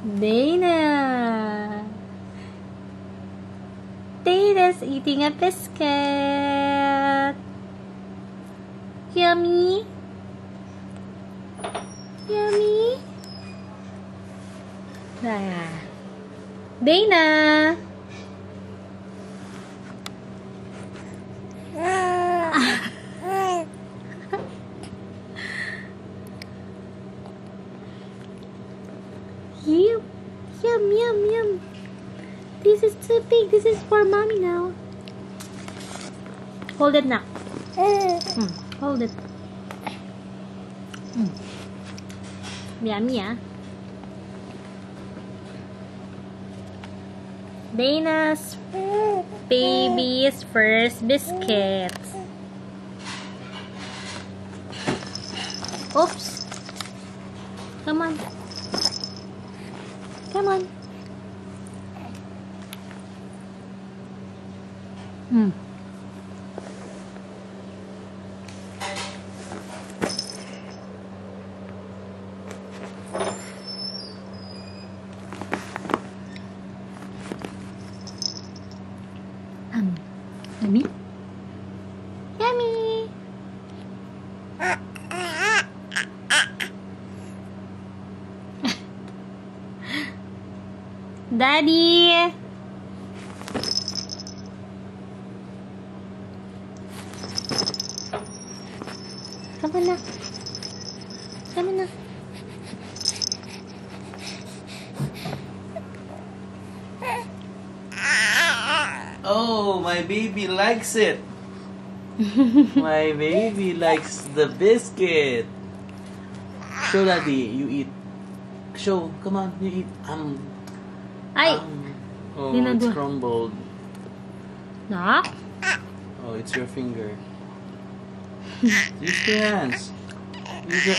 Dana. Dana's eating a biscuit. Yummy. Yummy. Dana. Yum, yum, yum. This is too big. This is for mommy now. Hold it now. Hold it. Yummy, ah. Dana's baby's first biscuit. Oops. Come on. Come on. Yummy. Yummy. Daddy. Come on na. Come on na. Oh, my baby likes it. My baby likes the biscuit. Show daddy, you eat. Show, come on, you eat. Ay! Oh, it's crumbled. Nak? Oh, it's your finger. Use your hands. Use your...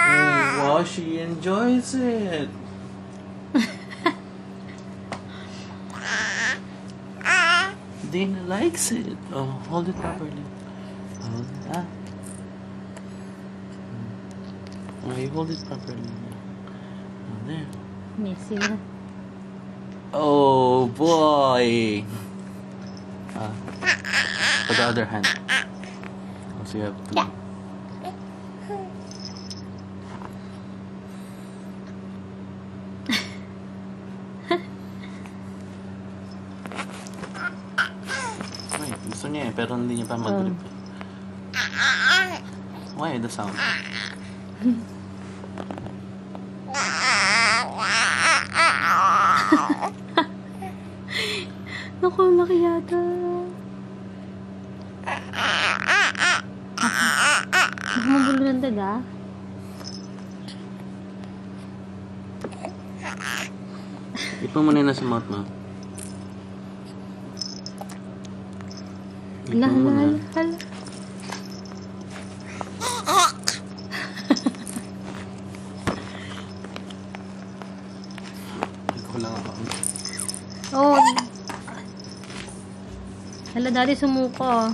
Oh, wow, she enjoys it. Dana likes it. Oh, hold it properly. Hold it up. Oh, you hold it properly. Oh, there. Messy na. Oh, boy. For the other hand. Oh, so you have to... Wait, gusto niya eh, pero hindi niya pa mag-grip. Why the sound? Naku, laki yata. Magulo ng daga. Ipo mo na sa mouth mo. Ipo mo na. Ikaw lang ako. Oh. Hala, daddy sumuko.